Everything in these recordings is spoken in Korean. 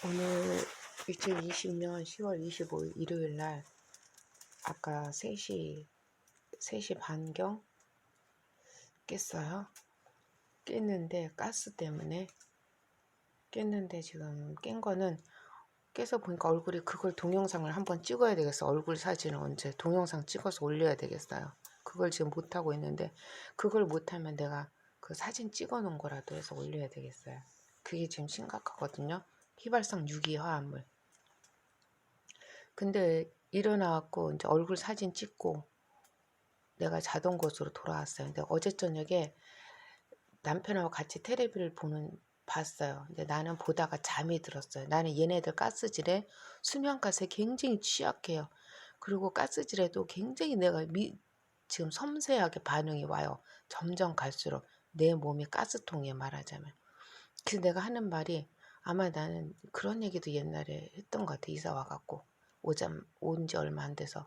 오늘 2020년 10월 25일 일요일 날 아까 3시 반경 깼어요. 깼는데 가스 때문에 깼는데 지금 깬 거는 깨서 보니까 얼굴이 그걸 동영상을 한번 찍어야 되겠어. 얼굴 사진을 언제 동영상 찍어서 올려야 되겠어요. 그걸 지금 못하고 있는데 그걸 못하면 내가 그 사진 찍어 놓은 거라도 해서 올려야 되겠어요. 그게 지금 심각하거든요. 휘발성 유기 화합물. 근데 일어나갖고 이제 얼굴 사진 찍고 내가 자던 곳으로 돌아왔어요. 근데 어제 저녁에 남편하고 같이 테레비를 봤어요. 근데 나는 보다가 잠이 들었어요. 나는 얘네들 가스질에 수면가스에 굉장히 취약해요. 그리고 가스질에도 굉장히 지금 섬세하게 반응이 와요. 점점 갈수록 내 몸이 가스통이에요, 말하자면. 그래서 내가 하는 말이 아마 나는 그런 얘기도 옛날에 했던 것 같아. 이사 와갖고 온 지 얼마 안 돼서.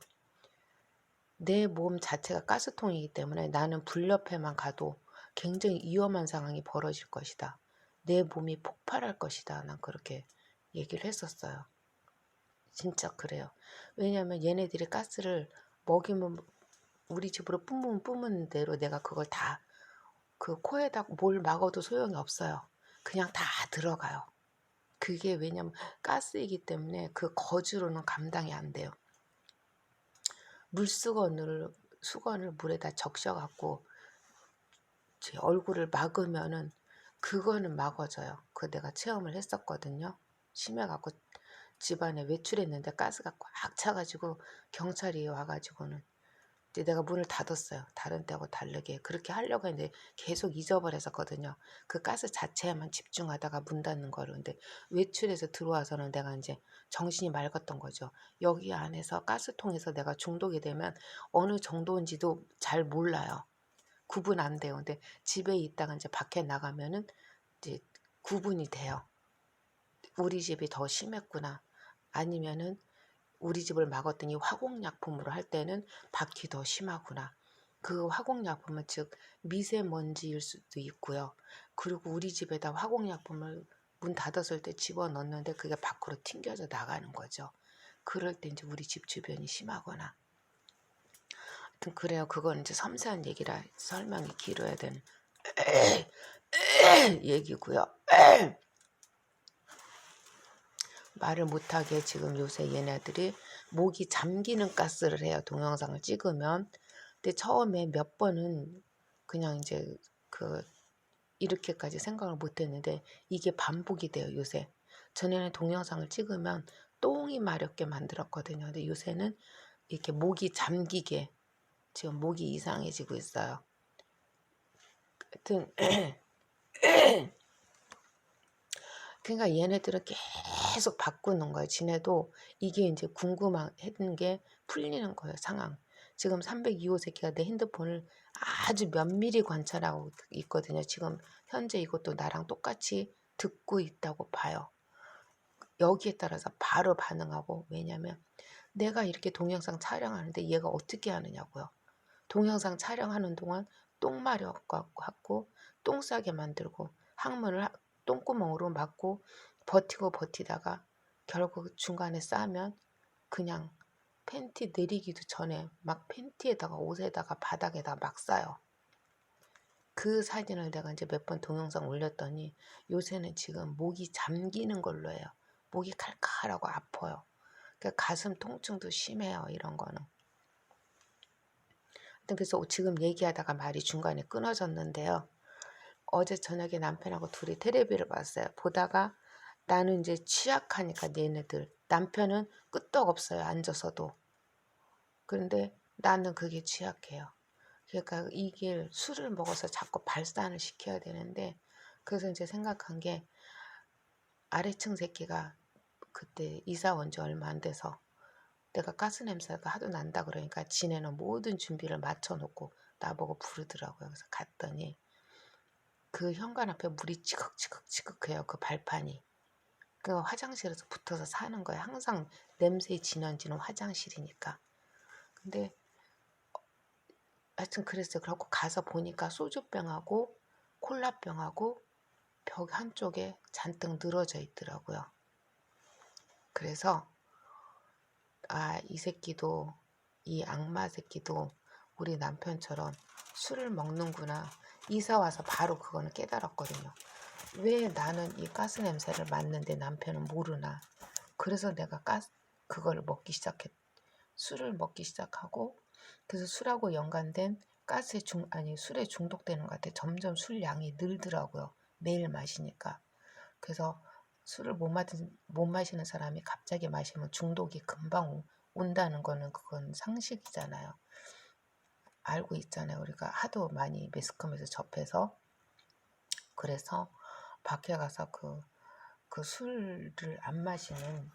내 몸 자체가 가스통이기 때문에 나는 불 옆에만 가도 굉장히 위험한 상황이 벌어질 것이다. 내 몸이 폭발할 것이다. 난 그렇게 얘기를 했었어요. 진짜 그래요. 왜냐하면 얘네들이 가스를 먹이면 우리 집으로 뿜으면 대로 내가 그걸 다 그 코에다 뭘 막아도 소용이 없어요. 그냥 다 들어가요. 그게 왜냐면 가스이기 때문에 그 거즈로는 감당이 안 돼요. 수건을 물에다 적셔갖고 제 얼굴을 막으면은 그거는 막아져요. 그거 내가 체험을 했었거든요. 심해갖고 집안에 외출했는데 가스가 꽉 차가지고 경찰이 와가지고는 이제 내가 문을 닫았어요. 다른 때하고 다르게 그렇게 하려고 했는데 계속 잊어버렸었거든요. 그 가스 자체에만 집중하다가 문 닫는 거를. 근데 외출해서 들어와서는 내가 이제 정신이 맑았던 거죠. 여기 안에서 가스통에서 내가 중독이 되면 어느 정도인지도 잘 몰라요. 구분 안 돼요. 근데 집에 있다가 이제 밖에 나가면은 이제 구분이 돼요. 우리 집이 더 심했구나. 아니면은 우리 집을 막았더니 화공약품으로 할 때는 밖이 더 심하구나. 그 화공약품은 즉 미세먼지일 수도 있고요. 그리고 우리 집에다 화공약품을 문 닫았을 때 집어넣는데 그게 밖으로 튕겨져 나가는 거죠. 그럴 때 이제 우리 집 주변이 심하거나. 하여튼 그래요. 그건 이제 섬세한 얘기라 설명이 길어야 되는 얘기고요. 말을 못하게 지금 요새 얘네들이 목이 잠기는 가스를 해요. 동영상을 찍으면. 근데 처음에 몇 번은 그냥 이제 이렇게까지 생각을 못했는데 이게 반복이 돼요. 요새. 전에는 동영상을 찍으면 똥이 마렵게 만들었거든요. 근데 요새는 이렇게 목이 잠기게 지금 목이 이상해지고 있어요. 하여튼 그러니까 얘네들은 계속 바꾸는 거예요. 지네도 이게 이제 궁금했던 게 풀리는 거예요. 상황. 지금 302호 새끼가 내 핸드폰을 아주 면밀히 관찰하고 있거든요. 지금 현재 이것도 나랑 똑같이 듣고 있다고 봐요. 여기에 따라서 바로 반응하고. 왜냐면 내가 이렇게 동영상 촬영하는데 얘가 어떻게 하느냐고요. 동영상 촬영하는 동안 똥 마려갖고 똥 싸게 만들고 항문을 똥구멍으로 막고 버티다가 결국 중간에 싸면 그냥 팬티 내리기도 전에 막 팬티에다가 옷에다가 바닥에다 막 싸요. 그 사진을 내가 이제 몇 번 동영상 올렸더니 요새는 지금 목이 잠기는 걸로 해요. 목이 칼칼하고 아파요. 그러니까 가슴 통증도 심해요. 이런 거는. 그래서 지금 얘기하다가 말이 중간에 끊어졌는데요. 어제 저녁에 남편하고 둘이 테레비를 봤어요. 보다가 나는 이제 취약하니까 얘네들. 남편은 끄떡없어요. 앉아서도. 그런데 나는 그게 취약해요. 그러니까 이게 술을 먹어서 자꾸 발산을 시켜야 되는데 그래서 이제 생각한 게 아래층 새끼가 그때 이사 온 지 얼마 안 돼서 내가 가스 냄새가 하도 난다 그러니까 지네는 모든 준비를 맞춰놓고 나보고 부르더라고요. 그래서 갔더니 그 현관 앞에 물이 치걱치걱해요. 그 발판이. 그 화장실에서 붙어서 사는 거예요. 항상 냄새 진원지는 화장실이니까. 근데 하여튼 그랬어요. 그래갖고 가서 보니까 소주병하고 콜라병하고 벽 한쪽에 잔뜩 늘어져 있더라고요. 그래서 이 새끼도, 이 악마 새끼도 우리 남편처럼 술을 먹는구나. 이사 와서 바로 그거는 깨달았거든요. 왜 나는 이 가스 냄새를 맡는데 남편은 모르나. 그래서 내가 그걸 먹기 시작했. 술을 먹기 시작하고, 그래서 술하고 연관된 술에 중독되는 것 같아. 점점 술 양이 늘더라고요. 매일 마시니까. 그래서 술을 못 마시는 사람이 갑자기 마시면 중독이 금방 온다는 거는 그건 상식이잖아요. 알고 있잖아요. 우리가 하도 많이 매스컴에서 접해서. 그래서 밖에 가서 그 술을 안 마시는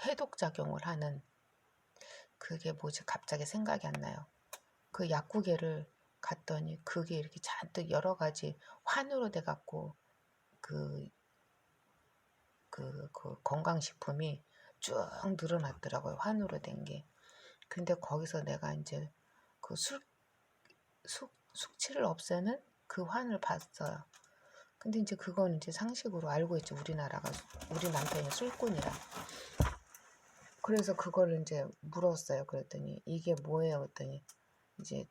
해독작용을 하는 그게 뭐지 갑자기 생각이 안 나요. 그 약국에를 갔더니 그게 이렇게 잔뜩 여러 가지 환으로 돼 갖고 그 건강식품이 쭉 늘어났더라고요. 환으로 된 게. 근데 거기서 내가 이제 그 숙취를 없애는 그 환을 봤어요. 근데 이제 그건 이제 상식으로 알고 있죠. 우리 남편이 술꾼이라. 그래서 그거를 이제 물었어요. 그랬더니 이게 뭐예요? 그랬더니 이제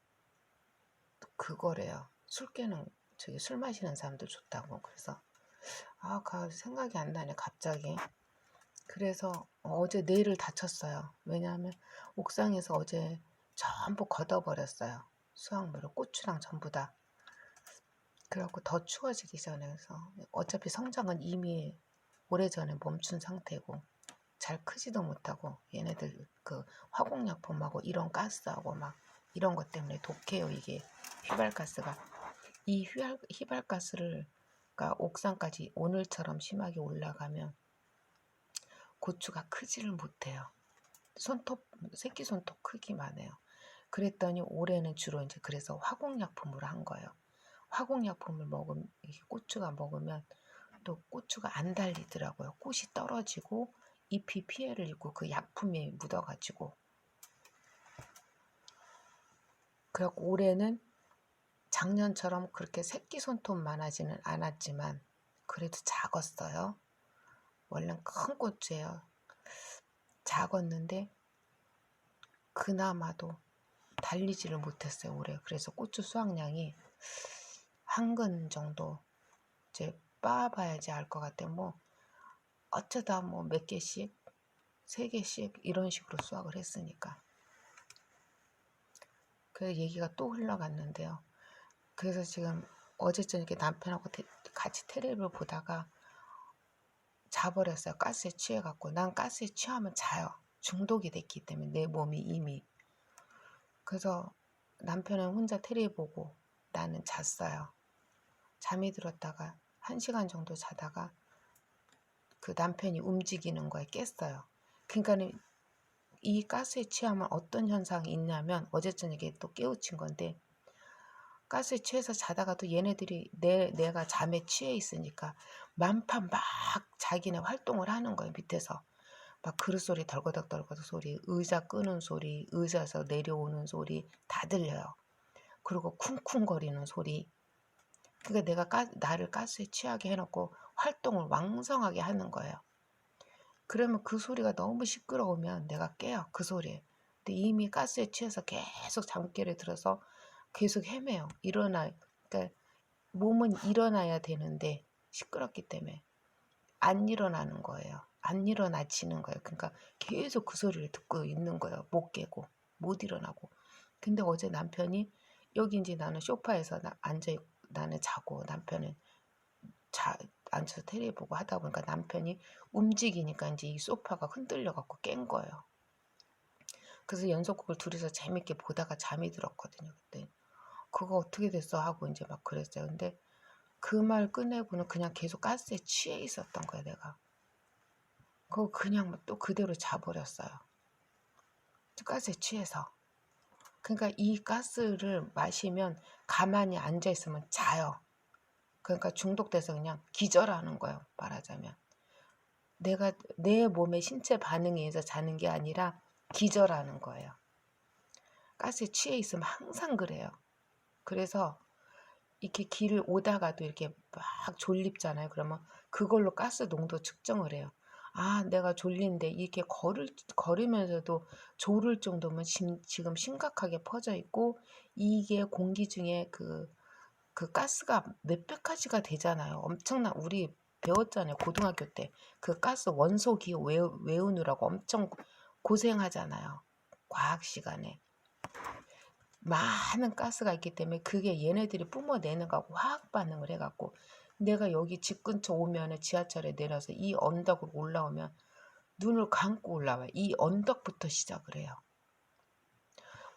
그거래요. 술 마시는 사람도 좋다고. 그래서 생각이 안 나네 갑자기. 그래서 어제 뇌를 다쳤어요. 왜냐하면 옥상에서 어제 전부 걷어버렸어요. 수확물을 고추랑 전부 다. 그래갖고 더 추워지기 전에 그래서 어차피 성장은 이미 오래전에 멈춘 상태고 잘 크지도 못하고 얘네들 그 화공약품하고 이런 가스하고 막 이런 것 때문에 독해요. 이게 휘발가스가. 이 휘발가스를 옥상까지 오늘처럼 심하게 올라가면 고추가 크지를 못해요. 새끼 손톱 크기만 해요. 그랬더니 올해는 주로 이제 그래서 화공약품으로 한 거예요. 화공약품을 고추가 먹으면 또 고추가 안 달리더라고요. 꽃이 떨어지고 잎이 피해를 입고 그 약품이 묻어가지고. 그래갖고 올해는 작년처럼 그렇게 새끼 손톱 많아지는 않았지만 그래도 작았어요. 원래는 큰 고추예요. 작았는데 그나마도 달리지를 못했어요. 올해. 그래서 고추 수확량이 한 근 정도 이제 빻아봐야지 알 것 같아. 어쩌다 몇 개씩 3개씩 이런 식으로 수확을 했으니까. 그 얘기가 또 흘러갔는데요. 그래서 지금 어제 저녁에 남편하고 같이 텔레비를 보다가 자버렸어요. 가스에 취해갖고. 난 가스에 취하면 자요. 중독이 됐기 때문에 내 몸이 이미. 그래서 남편은 혼자 텔레비 보고 나는 잤어요. 잠이 들었다가 1시간 정도 자다가 그 남편이 움직이는 거에 깼어요. 그러니까 이 가스에 취하면 어떤 현상이 있냐면 어제 저녁에 또 깨우친 건데 가스에 취해서 자다가도 얘네들이 내가 잠에 취해 있으니까 만판 막 자기네 활동을 하는 거예요. 밑에서 막 그릇 소리 덜거덕 소리, 의자 끄는 소리, 의자에서 내려오는 소리 다 들려요. 그리고 쿵쿵거리는 소리. 그러니까 내가 나를 가스에 취하게 해놓고 활동을 왕성하게 하는 거예요. 그러면 그 소리가 너무 시끄러우면 내가 깨요. 그 소리에. 근데 이미 가스에 취해서 계속 잠결에 들어서 계속 헤매요. 그러니까 몸은 일어나야 되는데 시끄럽기 때문에 안 일어나는 거예요. 안 일어나지는 거예요. 그러니까 계속 그 소리를 듣고 있는 거예요. 못 깨고 못 일어나고. 근데 어제 남편이 여기 이제 나는 소파에서 나는 자고 남편은 앉아서 텔레비 보고 하다 보니까 남편이 움직이니까 이제 이 소파가 흔들려 갖고 깬 거예요. 그래서 연속극을 둘이서 재밌게 보다가 잠이 들었거든요. 그때 그거 어떻게 됐어 하고 이제 막 그랬어요. 근데 그 말 꺼내고는 그냥 계속 가스에 취해 있었던 거예요. 내가 그거 그냥 또 그대로 자버렸어요. 가스에 취해서. 그러니까 이 가스를 마시면 가만히 앉아 있으면 자요. 그러니까 중독돼서 그냥 기절하는 거예요. 말하자면 내가 내 몸의 신체 반응에 의해서 자는 게 아니라 기절하는 거예요. 가스에 취해 있으면 항상 그래요. 그래서 이렇게 길을 오다가도 이렇게 막 졸립잖아요. 그러면 그걸로 가스 농도 측정을 해요. 아, 내가 졸린데 이렇게 걸으면서도 졸을 정도면 지금 심각하게 퍼져 있고, 이게 공기 중에 그 가스가 몇백 가지가 되잖아요. 우리 배웠잖아요. 고등학교 때. 그 가스 원소 기호 외우느라고 엄청 고생하잖아요. 과학 시간에. 많은 가스가 있기 때문에 그게 얘네들이 뿜어내는 거하고 화학 반응을 해갖고, 내가 여기 집 근처 오면은 지하철에 내려서 이 언덕으로 올라오면 눈을 감고 올라와요. 이 언덕부터 시작을 해요.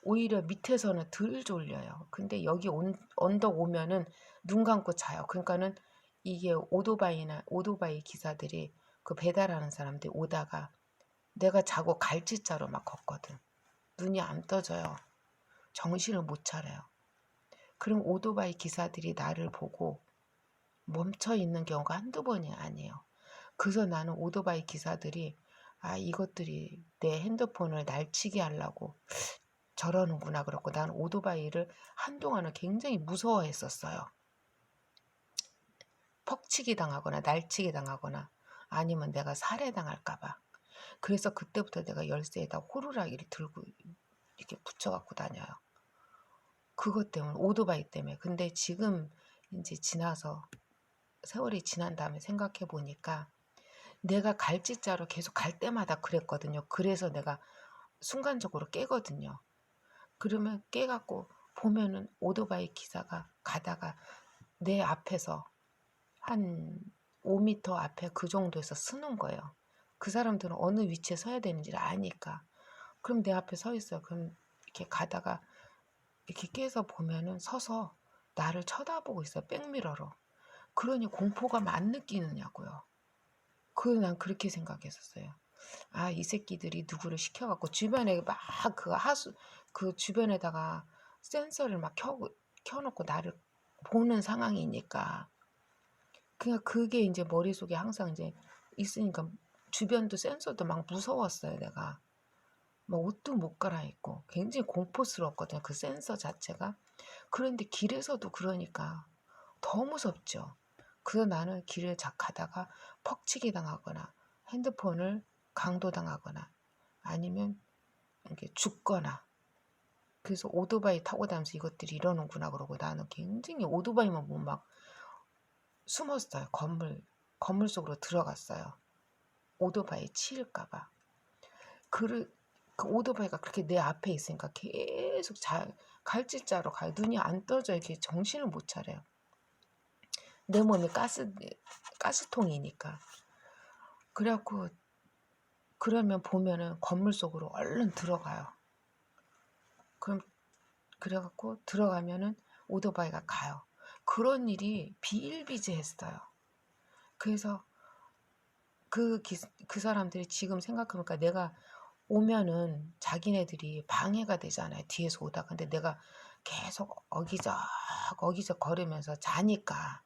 오히려 밑에서는 덜 졸려요. 근데 여기 언덕 오면은 눈 감고 자요. 그러니까는 이게 오토바이 기사들이, 그 배달하는 사람들이 오다가 내가 자고 갈치자로 막 걷거든. 눈이 안 떠져요. 정신을 못 차려요. 그럼 오토바이 기사들이 나를 보고 멈춰 있는 경우가 한두 번이 아니에요. 그래서 나는 오토바이 기사들이, 아, 이것들이 내 핸드폰을 날치게 하려고 저러는구나. 그렇고 나는 오토바이를 한동안은 굉장히 무서워했었어요. 퍽치기 당하거나 날치기 당하거나 아니면 내가 살해당할까봐. 그래서 그때부터 내가 열쇠에다 호루라기를 들고 이렇게 붙여갖고 다녀요. 그것 때문에, 오토바이 때문에. 근데 지금 이제 지나서 세월이 지난 다음에 생각해 보니까 내가 갈짓자로 계속 갈 때마다 그랬거든요. 그래서 내가 순간적으로 깨거든요. 그러면 깨갖고 보면은 오토바이 기사가 가다가 내 앞에서 한 5m 앞에 그 정도에서 쓰는 거예요. 그 사람들은 어느 위치에 서야 되는지를 아니까. 그럼 내 앞에 서 있어요. 그럼 이렇게 가다가 이렇게 깨서 보면은 서서 나를 쳐다보고 있어요. 백미러로. 그러니 공포감 안 느끼느냐고요. 난 그렇게 생각했었어요. 아, 이 새끼들이 누구를 시켜갖고 주변에 막 그 주변에다가 센서를 막 켜놓고 나를 보는 상황이니까. 그냥 그게 이제 머릿속에 항상 이제 있으니까 주변도 센서도 막 무서웠어요, 내가. 막 옷도 못 갈아입고 굉장히 공포스러웠거든요, 그 센서 자체가. 그런데 길에서도 그러니까 더 무섭죠. 그래서 나는 길을 가다가 퍽치기 당하거나 핸드폰을 강도당하거나 아니면 이렇게 죽거나. 그래서 오토바이 타고 다니면서 이것들이 이러는구나 그러고 나는 굉장히 오토바이만 보면 막 숨었어요. 건물 속으로 들어갔어요. 오토바이 치일까봐. 그 오토바이가 그렇게 내 앞에 있으니까 계속 갈짓자로 가요. 눈이 안 떠져. 이렇게 정신을 못 차려요. 내 몸이 가스통이니까. 그래갖고 그러면 보면은 건물 속으로 얼른 들어가요. 그래갖고 들어가면은 오토바이가 가요. 그런 일이 비일비재했어요. 그래서 그 사람들이 지금 생각해보니까 내가 오면은 자기네들이 방해가 되잖아요. 뒤에서 오다가. 근데 내가 계속 어기적 걸으면서 자니까.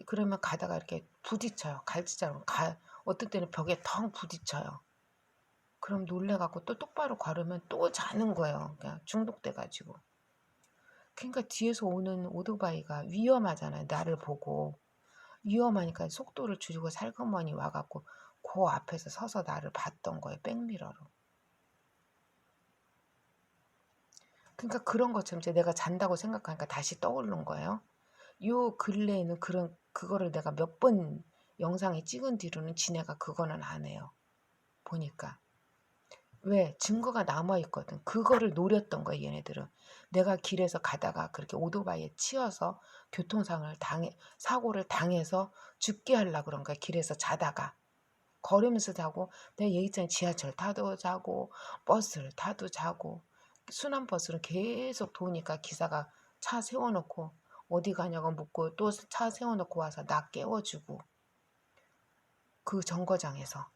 그러면 가다가 이렇게 부딪혀요. 갈치자로 어떤 때는 벽에 텅 부딪혀요. 그럼 놀래갖고 또 똑바로 걸으면 또 자는 거예요. 그냥 중독돼가지고. 그러니까 뒤에서 오는 오토바이가 위험하잖아요. 나를 보고. 위험하니까 속도를 줄이고 살그머니 와갖고 그 앞에서 서서 나를 봤던 거예요. 백미러로. 그러니까 그런 것처럼 이제 내가 잔다고 생각하니까 다시 떠오르는 거예요. 요 근래에는 그거를 내가 몇 번 영상에 찍은 뒤로는 지네가 그거는 안 해요. 보니까. 왜? 증거가 남아있거든. 그거를 노렸던 거야, 얘네들은. 내가 길에서 가다가 그렇게 오토바이에 치여서 사고를 당해서 죽게 하려고 그런 거야, 길에서 자다가. 걸으면서 자고, 내가 얘기 있잖아. 지하철 타도 자고, 버스를 타도 자고, 순환버스는 계속 도니까 기사가 차 세워놓고, 어디 가냐고 묻고, 또 차 세워놓고 와서 나 깨워주고, 그 정거장에서.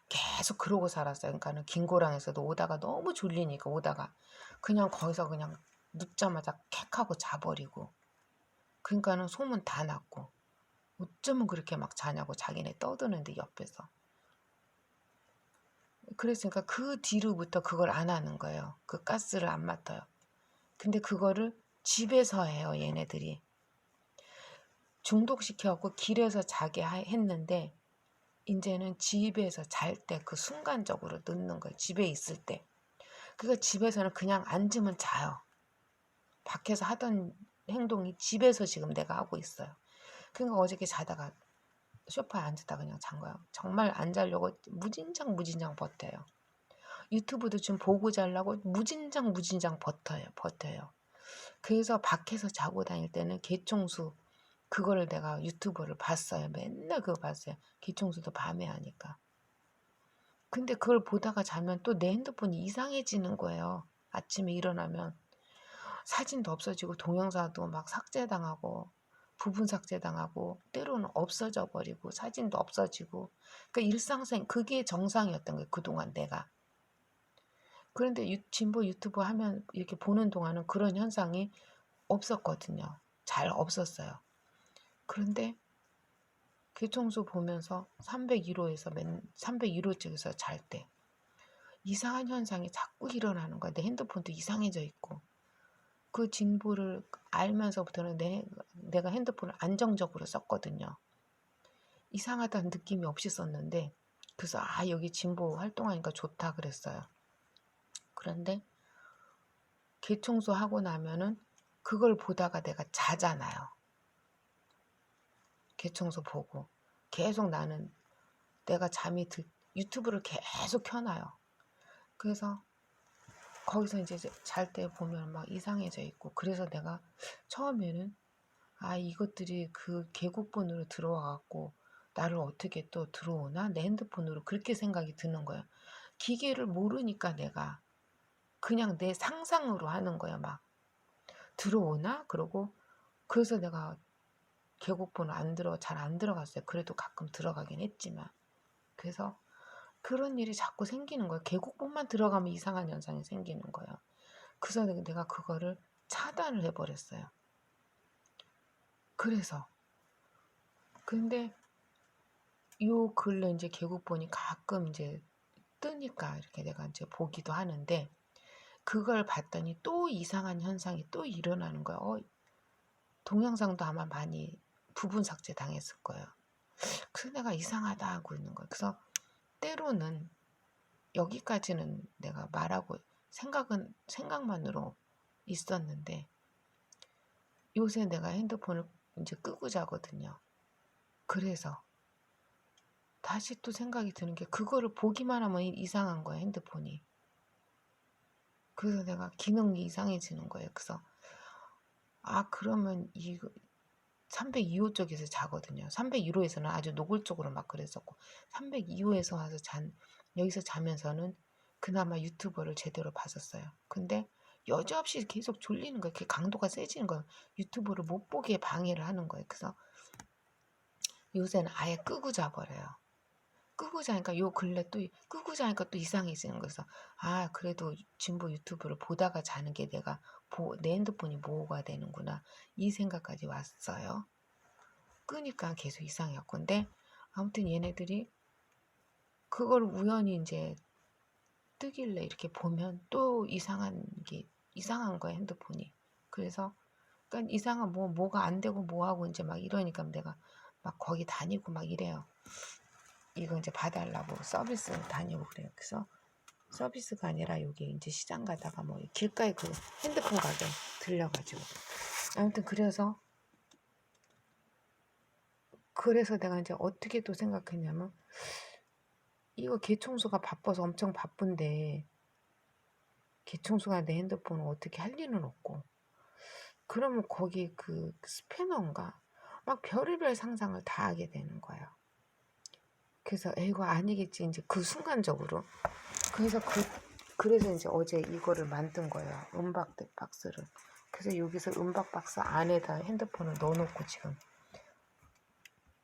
계속 그러고 살았어요. 그러니까는 김고랑에서도 오다가 너무 졸리니까 오다가 그냥 거기서 그냥 눕자마자 캑 하고 자버리고. 그러니까는 소문 다 났고. 어쩌면 그렇게 막 자냐고 자기네 떠드는데 옆에서. 그랬으니까 그 뒤로부터 그걸 안 하는 거예요. 그 가스를 안 맡아요. 근데 그거를 집에서 해요, 얘네들이. 중독시켜갖고 길에서 자게 했는데 이제는 집에서 잘 때 그 순간적으로 넣는 거예요. 집에 있을 때. 그러니까 집에서는 그냥 앉으면 자요. 밖에서 하던 행동이 집에서 지금 내가 하고 있어요. 그러니까 어저께 자다가 소파에 앉았다 그냥 잔 거예요. 정말 안 자려고 무진장 버텨요. 유튜브도 좀 보고 자려고 무진장 버텨요. 그래서 밖에서 자고 다닐 때는 개청소 그거를 내가 유튜브를 봤어요. 맨날 그거 봤어요. 개청소도 밤에 하니까. 근데 그걸 보다가 자면 또 내 핸드폰이 이상해지는 거예요. 아침에 일어나면 사진도 없어지고 동영상도 막 삭제당하고 부분 삭제당하고 때로는 없어져 버리고 사진도 없어지고 그러니까 일상생 그게 정상이었던 거예요. 그동안 내가. 그런데 진보 유튜브 하면 이렇게 보는 동안은 그런 현상이 없었거든요. 잘 없었어요. 그런데 개청소 보면서 301호에서 301호 쪽에서 잘 때 이상한 현상이 자꾸 일어나는 거야. 내 핸드폰도 이상해져 있고 그 진보를 알면서부터는 내가 핸드폰을 안정적으로 썼거든요. 이상하다는 느낌이 없이 썼는데 그래서 여기 진보 활동하니까 좋다 그랬어요. 그런데 개청소하고 나면은 그걸 보다가 내가 자잖아요. 개청소 보고 계속 나는 내가 유튜브를 계속 켜놔요. 그래서 거기서 이제 잘 때 보면 막 이상해져 있고 그래서 내가 처음에는 이것들이 그 계곡본으로 들어와 갖고 나를 어떻게 또 들어오나 내 핸드폰으로 그렇게 생각이 드는 거예요. 기계를 모르니까 내가 그냥 내 상상으로 하는 거야. 막 들어오나 그러고 그래서 내가 계곡본을 잘 안 들어갔어요. 그래도 가끔 들어가긴 했지만 그래서 그런 일이 자꾸 생기는 거예요. 계곡본만 들어가면 이상한 현상이 생기는 거예요. 그래서 내가 그거를 차단을 해버렸어요. 그래서 근데 요 근래 이제 계곡본이 가끔 이제 뜨니까 이렇게 내가 이제 보기도 하는데 그걸 봤더니 또 이상한 현상이 또 일어나는 거야. 동영상도 아마 많이 부분 삭제 당했을 거예요. 그래서 내가 이상하다 하고 있는 거예요. 그래서 때로는 여기까지는 내가 말하고 생각만으로 있었는데 요새 내가 핸드폰을 이제 끄고 자거든요. 그래서 다시 또 생각이 드는 게 그거를 보기만 하면 이상한 거야 핸드폰이. 그래서 내가 기능이 이상해지는 거예요. 그래서 그러면 이 302호 쪽에서 자거든요. 301호에서는 아주 노골적으로 막 그랬었고 302호에서 와서 여기서 자면서는 그나마 유튜버를 제대로 봤었어요. 근데 여지없이 계속 졸리는 거예요. 그 강도가 세지는 거예요. 유튜브를 못 보게 방해를 하는 거예요. 그래서 요새는 아예 끄고 자버려요. 끄고 자니까 요 근래 또 끄고 자니까 또 이상해지는 거여서 그래도 진보 유튜브를 보다가 자는 게 내 핸드폰이 보호가 되는구나 이 생각까지 왔어요. 끄니까 계속 이상해요. 근데 아무튼 얘네들이 그걸 우연히 이제 뜨길래 이렇게 보면 또 이상한 거야 핸드폰이. 그래서 그러니까 이상한 뭐가 안 되고 뭐하고 이제 막 이러니까 내가 막 거기 다니고 막 이래요. 이거 이제 봐달라고 서비스 다니고 그래요. 그래서 서비스가 아니라 여기 이제 시장 가다가 뭐 길가에 그 핸드폰 가게 들려가지고 아무튼 그래서 내가 이제 어떻게 또 생각했냐면 이거 개청소가 바빠서 엄청 바쁜데 개청소가 내 핸드폰을 어떻게 할 리는 없고 그러면 거기 그 스패너인가 막 별의별 상상을 다 하게 되는 거예요. 그래서 이거 아니겠지 이제 그 순간적으로 그래서 이제 어제 이거를 만든 거예요. 음박 박스를. 그래서 여기서 음박 박스 안에다 핸드폰을 넣어놓고 지금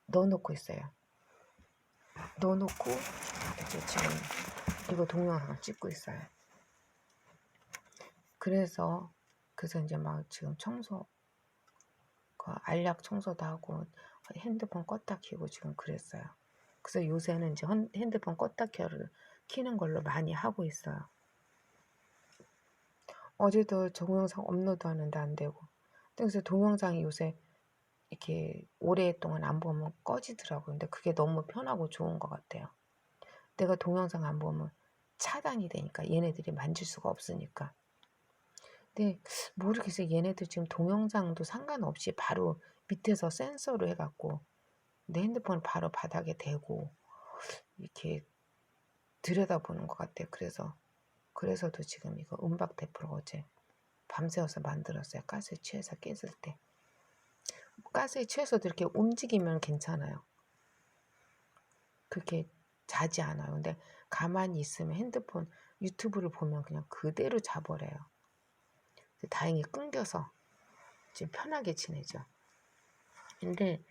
넣어놓고 있어요. 넣어놓고 이제 지금 이거 동영상을 찍고 있어요. 그래서 이제 막 지금 알약 청소도 하고 핸드폰 껐다 켜고 지금 그랬어요. 그래서 요새는 이제 핸드폰 껐다 켜는 걸로 많이 하고 있어요. 어제도 동영상 업로드 하는데 안 되고. 그래서 동영상이 요새 이렇게 오랫동안 안 보면 꺼지더라고요. 근데 그게 너무 편하고 좋은 것 같아요. 내가 동영상 안 보면 차단이 되니까 얘네들이 만질 수가 없으니까. 근데 모르겠어요. 얘네들 지금 동영상도 상관없이 바로 밑에서 센서로 해갖고 내 핸드폰 바로 바닥에 대고 이렇게 들여다보는 것 같아요. 그래서도 지금 이거 은박 테이프를 어제 밤새워서 만들었어요. 가스에 취해서 깼을 때. 가스에 취해서도 이렇게 움직이면 괜찮아요. 그렇게 자지 않아요. 근데 가만히 있으면 핸드폰 유튜브를 보면 그냥 그대로 자버려요. 다행히 끊겨서 지금 편하게 지내죠. 근데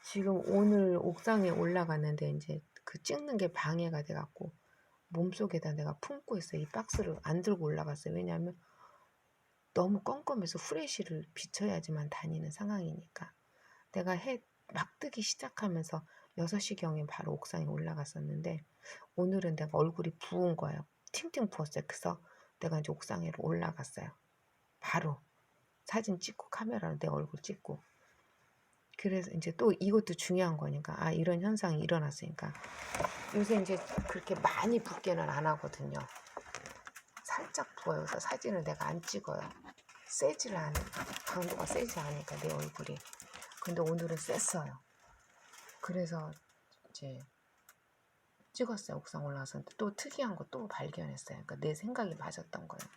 지금 오늘 옥상에 올라갔는데 이제 그 찍는 게 방해가 돼갖고 몸속에다 내가 품고 있어요. 이 박스를 안 들고 올라갔어요. 왜냐하면 너무 껌껌해서 후레쉬를 비춰야지만 다니는 상황이니까. 내가 해 막 뜨기 시작하면서 6시경에 바로 옥상에 올라갔었는데 오늘은 내가 얼굴이 부은 거예요. 팅팅 부었어요. 그래서 내가 이제 옥상에 올라갔어요. 바로 사진 찍고 카메라로 내 얼굴 찍고. 그래서 이제 또 이것도 중요한 거니까 이런 현상이 일어났으니까 요새 이제 그렇게 많이 붓게는 안 하거든요. 살짝 부어요. 그래서 사진을 내가 안 찍어요. 세지를 않으니까 강도가 세지 않으니까 내 얼굴이. 근데 오늘은 셌어요. 그래서 이제 찍었어요. 옥상 올라와서 또 특이한 거 또 발견했어요. 그러니까 내 생각이 맞았던 거예요.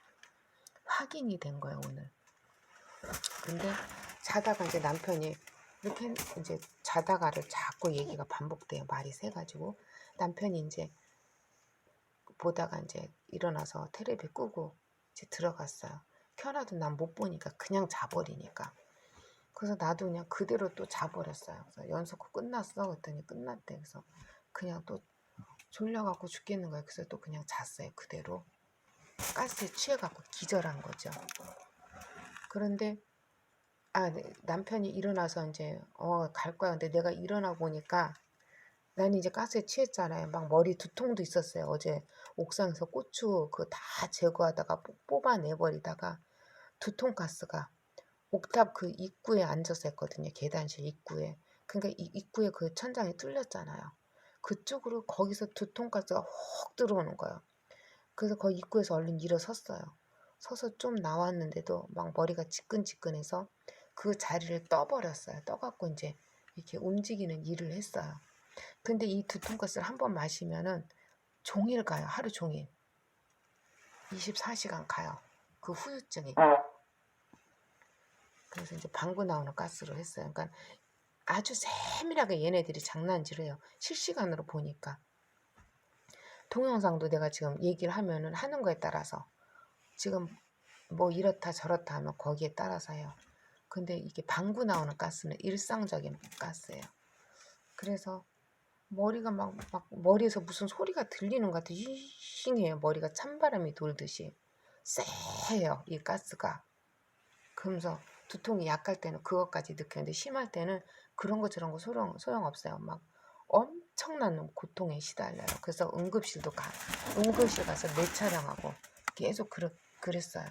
확인이 된 거예요 오늘. 근데 자다가 이제 남편이 이렇게 이제 자다가를 자꾸 얘기가 반복돼요. 말이 새가지고 남편이 이제 보다가 이제 일어나서 테레비 끄고 이제 들어갔어요. 켜놔도 난 못 보니까 그냥 자버리니까. 그래서 나도 그냥 그대로 또 자버렸어요. 그래서 연속극 끝났어? 그랬더니 끝났대. 그래서 그냥 또 졸려갖고 죽겠는 거예요. 그래서 또 그냥 잤어요. 그대로. 가스에 취해갖고 기절한 거죠. 그런데 네, 남편이 일어나서 이제 갈 거야. 근데 내가 일어나 보니까 나는 이제 가스에 취했잖아요. 막 머리 두통도 있었어요. 어제 옥상에서 고추 그거 다 제거하다가 뽑아내버리다가 두통가스가 옥탑 그 입구에 앉아서 했거든요. 계단실 입구에. 그러니까 이 입구에 그 천장이 뚫렸잖아요. 그쪽으로 거기서 두통가스가 혹 들어오는 거예요. 그래서 거기 입구에서 얼른 일어섰어요. 서서 좀 나왔는데도 막 머리가 지끈지끈해서 그 자리를 떠버렸어요. 떠갖고 이제 이렇게 움직이는 일을 했어요. 근데 이 두통가스를 한 번 마시면은 종일 가요. 하루 종일. 24시간 가요. 그 후유증이. 그래서 이제 방구 나오는 가스로 했어요. 그러니까 아주 세밀하게 얘네들이 장난질을 해요. 실시간으로 보니까. 동영상도 내가 지금 얘기를 하면은 하는 거에 따라서 지금 뭐 이렇다 저렇다 하면 거기에 따라서 해요. 근데 이게 방구 나오는 가스는 일상적인 가스예요. 그래서 머리가 막 머리에서 무슨 소리가 들리는 것 같아요. 싱해요. 머리가 찬바람이 돌듯이 쎄해요. 이 가스가. 그러면서 두통이 약할 때는 그것까지 느끼는데 심할 때는 그런 거 저런 거 소용없어요. 막 엄청난 고통에 시달려요. 그래서 응급실도 응급실 가서 뇌촬영하고 계속 그랬어요.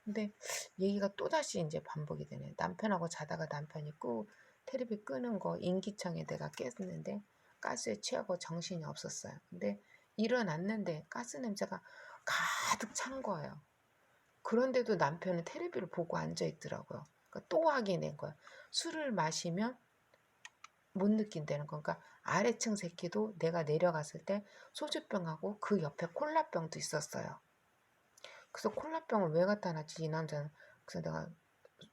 근데 얘기가 또다시 이제 반복이 되네. 남편하고 자다가 남편이 테레비 끄는 거 인기청에 내가 깼는데 가스에 취하고 정신이 없었어요. 근데 일어났는데 가스 냄새가 가득 찬 거예요. 그런데도 남편은 테레비를 보고 앉아 있더라고요. 그러니까 또 확인된 거예요. 술을 마시면 못 느낀다는 거. 그러니까 아래층 새끼도 내가 내려갔을 때 소주병하고 그 옆에 콜라병도 있었어요. 그래서 콜라병을 왜 갖다 놨지 이 남자는. 그래서 내가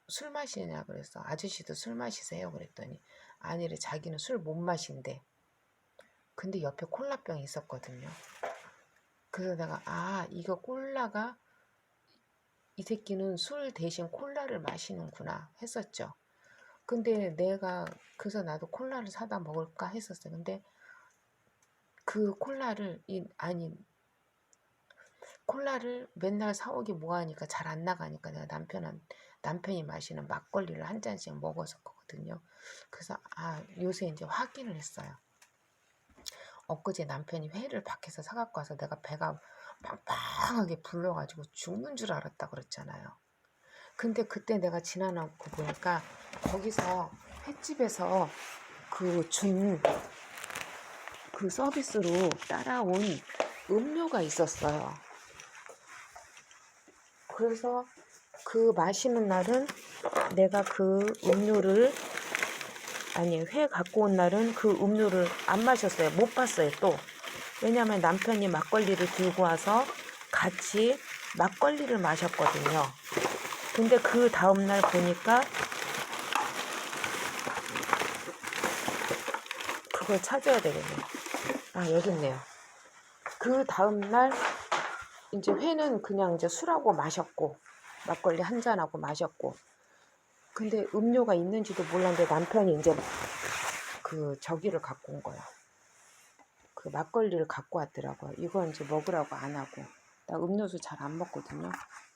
술 마시냐 그랬어. 아저씨도 술 마시세요 그랬더니 아니래. 자기는 술 못 마신대. 근데 옆에 콜라병이 있었거든요. 그래서 내가 이거 콜라가 이 새끼는 술 대신 콜라를 마시는구나 했었죠. 근데 내가 그래서 나도 콜라를 사다 먹을까 했었어요. 근데 그 콜라를 맨날 사오기 뭐하니까 잘 안 나가니까 내가 남편이 마시는 막걸리를 한 잔씩 먹었었거든요. 그래서 요새 이제 확인을 했어요. 엊그제 남편이 회를 밖에서 사갖고 와서 내가 배가 빵빵하게 불러가지고 죽는 줄 알았다 그랬잖아요. 근데 그때 내가 지나놓고 보니까 거기서 횟집에서 그 서비스로 따라온 음료가 있었어요. 그래서 그 마시는 날은 내가 그 음료를, 아니, 회 갖고 온 날은 그 음료를 안 마셨어요. 못 봤어요, 또. 왜냐면 남편이 막걸리를 들고 와서 같이 막걸리를 마셨거든요. 근데 그 다음날 보니까 그걸 찾아야 되겠네. 아, 여기 있네요. 그 다음날 이제 회는 그냥 이제 술하고 마셨고, 막걸리 한 잔하고 마셨고, 근데 음료가 있는지도 몰랐는데 남편이 이제 그 저기를 갖고 온 거야. 그 막걸리를 갖고 왔더라고요. 이거 이제 먹으라고 안 하고. 나 음료수 잘 안 먹거든요.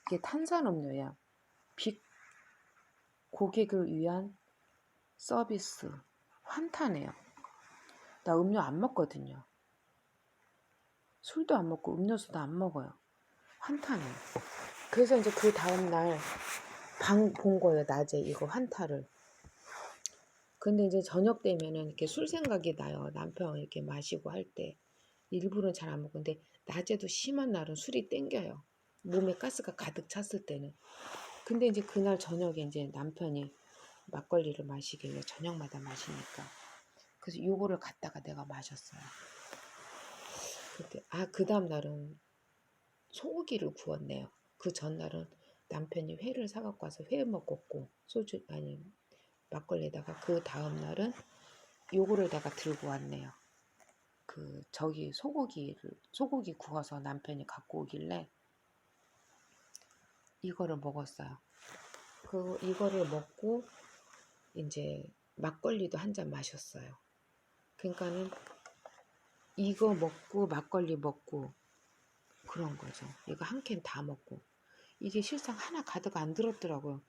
이게 탄산음료야. 빅 고객을 위한 서비스. 환타네요. 나 음료 안 먹거든요. 술도 안 먹고 음료수도 안 먹어요. 환타네요. 그래서 이제 그 다음날 본 거예요. 낮에 이거 환타를. 근데 이제 저녁 되면은 이렇게 술 생각이 나요. 남편 이렇게 마시고 할 때. 일부러는 잘 안 먹는데 낮에도 심한 날은 술이 땡겨요. 몸에 가스가 가득 찼을 때는. 근데 이제 그날 저녁에 이제 남편이 막걸리를 마시길래 저녁마다 마시니까. 그래서 요거를 갖다가 내가 마셨어요. 그때 그 다음 날은 소고기를 구웠네요. 그 전날은 남편이 회를 사갖고 와서 회 먹었고 소주 아니 막걸리에다가 그 다음 날은 요거를 내가 들고 왔네요. 그 저기 소고기 구워서 남편이 갖고 오길래 이거를 먹었어요. 이거를 먹고 이제 막걸리도 한 잔 마셨어요. 그러니까는 이거 먹고 막걸리 먹고 그런 거죠. 이거 한 캔 다 먹고 이게 실상 하나 가득 안 들었더라고요.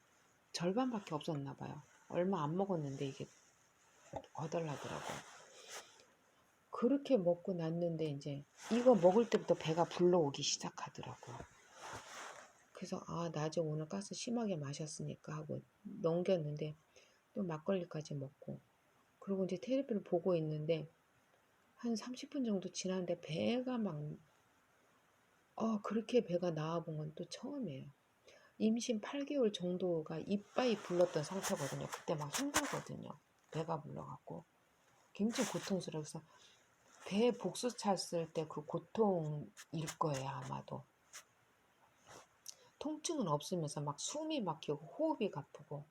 절반밖에 없었나 봐요. 얼마 안 먹었는데 이게 거덜나더라고요. 그렇게 먹고 났는데 이제 이거 먹을 때부터 배가 불러오기 시작하더라고요. 그래서 낮에 오늘 가스 심하게 마셨으니까 하고 넘겼는데 또 막걸리까지 먹고 그리고 이제 테레비를 보고 있는데 한 30분 정도 지났는데 배가 막 그렇게 배가 나와본 건 또 처음이에요. 임신 8개월 정도가 이빠이 불렀던 상태거든요. 그때 막 힘들거든요. 배가 불러갖고 굉장히 고통스러워서 배 복수 찼을 때 그 고통일 거예요. 아마도 통증은 없으면서 막 숨이 막히고 호흡이 가쁘고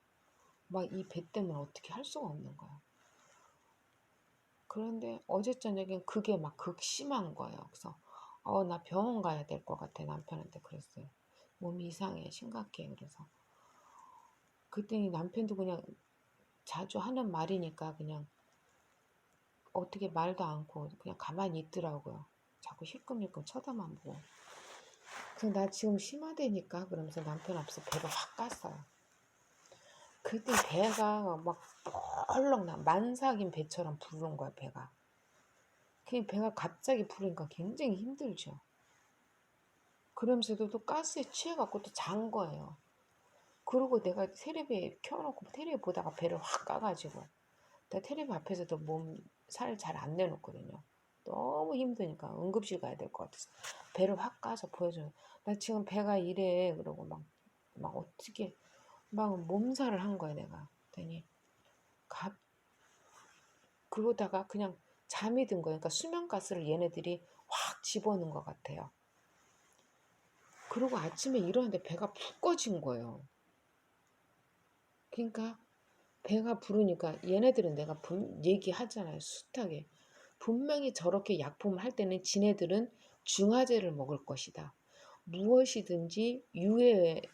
막 이 배 때문에 어떻게 할 수가 없는 거야. 그런데 어제 저녁엔 그게 막 극심한 거예요. 그래서 나 병원 가야 될 것 같아. 남편한테 그랬어요. 몸이 이상해, 심각해. 그래서 그랬더니 남편도 그냥 자주 하는 말이니까 그냥 어떻게 말도 않고 그냥 가만히 있더라고요. 자꾸 힐끔힐끔 쳐다만 보고. 그래서 나 지금 심하다니까 그러면서 남편 앞에서 배가 확 깠어요. 그때 배가 막 펄럭 만삭인 배처럼 부르는 거야, 배가. 그 배가 갑자기 부르니까 굉장히 힘들죠. 그러면서도 또 가스에 취해갖고 또 잔 거예요. 그리고 내가 테레비 켜놓고 테레비 보다가 배를 확 까가지고 나 테레비 앞에서도 몸 살 잘 안 내놓거든요. 너무 힘드니까 응급실 가야 될 것 같아서 배를 확 까서 보여줘요. 나 지금 배가 이래 그러고 막 어떻게 막 몸살을 한 거야 내가. 그랬더니 그러다가 그냥 잠이 든 거예요. 그러니까 수면가스를 얘네들이 확 집어넣은 것 같아요. 그리고 아침에 일어났는데 배가 푹 꺼진 거예요. 그러니까 배가 부르니까 얘네들은 내가 얘기하잖아요. 숱하게. 분명히 저렇게 약품을 할 때는 지네들은 중화제를 먹을 것이다. 무엇이든지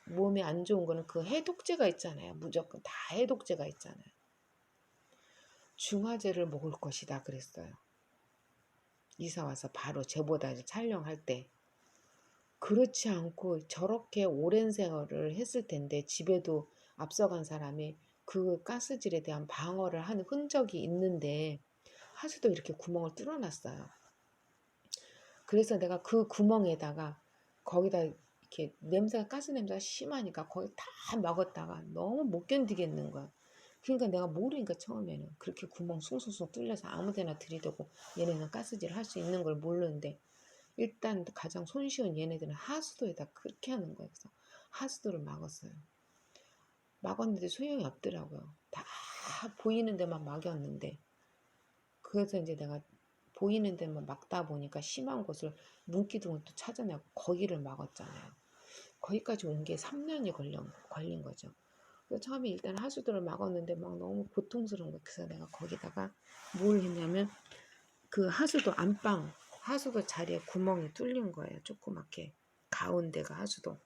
몸에 안 좋은 거는 그 해독제가 있잖아요. 무조건 다 해독제가 있잖아요. 중화제를 먹을 것이다 그랬어요. 이사 와서 바로 제보다 촬영할 때. 그렇지 않고 저렇게 오랜 생활을 했을 텐데 집에도 앞서간 사람이 그 가스질에 대한 방어를 한 흔적이 있는데 하수도 이렇게 구멍을 뚫어놨어요. 그래서 내가 그 구멍에다가 거기다 이렇게 냄새가 가스 냄새가 심하니까 거기 다 막았다가 너무 못 견디겠는 거야. 그러니까 내가 모르니까 처음에는 그렇게 구멍 숭숭숭 뚫려서 아무데나 들이대고 얘네는 가스질 할 수 있는 걸 모르는데 일단 가장 손쉬운 얘네들은 하수도에다 그렇게 하는 거예요. 그래서 하수도를 막았어요. 막았는데 소용이 없더라고요. 다 보이는 데만 막였는데 그래서 이제 내가 보이는 데만 막다 보니까 심한 곳을 문기둥을 또 찾아내고 거기를 막았잖아요. 거기까지 온 게 3년이 걸린 거죠. 그래서 처음에 일단 하수도를 막았는데 막 너무 고통스러운 거예요. 그래서 내가 거기다가 뭘 했냐면 그 하수도 안방, 하수도 자리에 구멍이 뚫린 거예요. 조그맣게. 가운데가 하수도.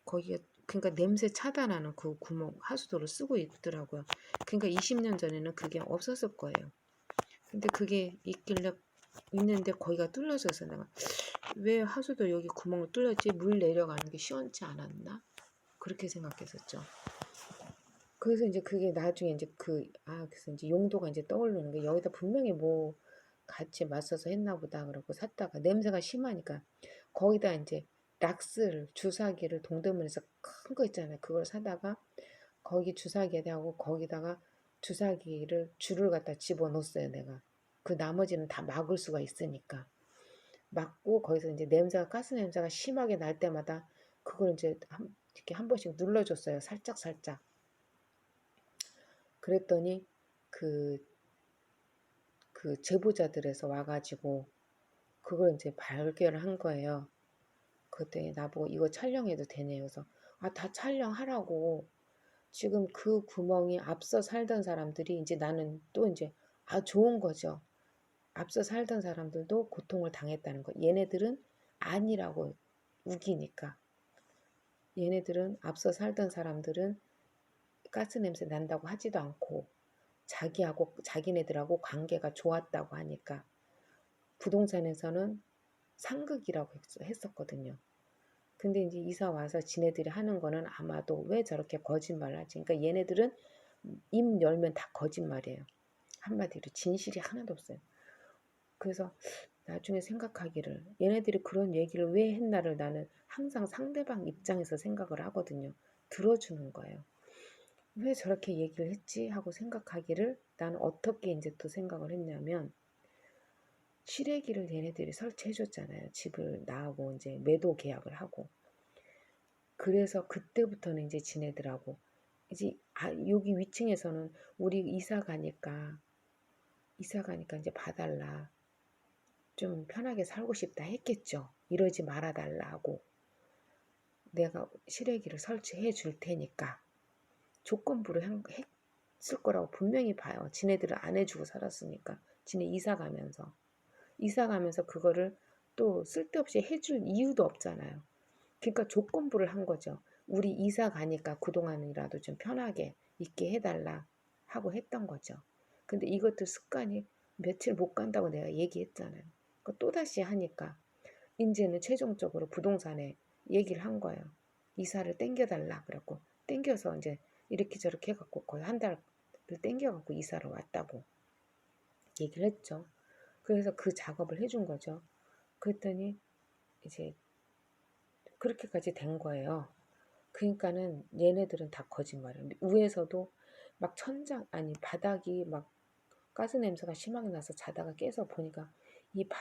거기가, 그러니까 냄새 차단하는 그 구멍, 하수도를 쓰고 있더라고요. 그러니까 20년 전에는 그게 없었을 거예요. 근데 그게 있는데 거기가 뚫려져서 내가 왜 하수도 여기 구멍을 뚫렸지? 물 내려가는 게 시원치 않았나? 그렇게 생각했었죠. 그래서 이제 그게 나중에 이제 그래서 이제 용도가 이제 떠오르는 게 여기다 분명히 뭐 같이 맞서서 했나 보다 그러고 샀다가 냄새가 심하니까 거기다 이제 락스를 주사기를 동대문에서 큰 거 있잖아요. 그걸 사다가 거기 주사기에다 하고 거기다가 주사기를 줄을 갖다 집어넣었어요. 내가 그 나머지는 다 막을 수가 있으니까 막고 거기서 이제 냄새가 가스 냄새가 심하게 날 때마다 그걸 이제 이렇게 한 번씩 눌러줬어요. 살짝 살짝. 그랬더니 그, 그 제보자들에서 와가지고 그걸 이제 발견을 한 거예요. 그때 나보고 이거 촬영해도 되네요. 그래서 다 촬영하라고. 지금 그 구멍이 앞서 살던 사람들이 이제 나는 또 이제 좋은 거죠. 앞서 살던 사람들도 고통을 당했다는 거. 얘네들은 아니라고 우기니까. 얘네들은 앞서 살던 사람들은 가스 냄새 난다고 하지도 않고 자기네들하고 관계가 좋았다고 하니까 부동산에서는 상극이라고 했었거든요. 근데 이제 이사 와서 지네들이 하는 거는 아마도 왜 저렇게 거짓말을 하지? 그러니까 얘네들은 입 열면 다 거짓말이에요. 한마디로 진실이 하나도 없어요. 그래서 나중에 생각하기를 얘네들이 그런 얘기를 왜 했나를 나는 항상 상대방 입장에서 생각을 하거든요. 들어주는 거예요. 왜 저렇게 얘기를 했지? 하고 생각하기를 나는 어떻게 이제 또 생각을 했냐면 실외기를 얘네들이 설치해 줬잖아요. 집을 나하고 이제 매도 계약을 하고. 그래서 그때부터는 이제 지네들하고 이제 여기 위층에서는 우리 이사 가니까 이제 봐달라. 좀 편하게 살고 싶다 했겠죠. 이러지 말아달라고. 내가 실외기를 설치해 줄 테니까 조건부로 했을 거라고 분명히 봐요. 지네들은 안 해주고 살았으니까. 지네 이사 가면서 그거를 또 쓸데없이 해줄 이유도 없잖아요. 그러니까 조건부를 한 거죠. 우리 이사 가니까 그동안이라도 좀 편하게 있게 해달라 하고 했던 거죠. 근데 이것도 습관이 며칠 못 간다고 내가 얘기했잖아요. 그러니까 또다시 하니까 이제는 최종적으로 부동산에 얘기를 한 거예요. 이사를 땡겨달라 그랬고 땡겨서 이제 이렇게 저렇게 해갖고 거의 한 달을 땡겨갖고 이사를 왔다고 얘기를 했죠. 그래서 그 작업을 해준 거죠. 그랬더니 이제 그렇게까지 된 거예요. 그러니까는 얘네들은 다 거짓말이에요. 위에서도 막 바닥이 막 가스 냄새가 심하게 나서 자다가 깨서 보니까 이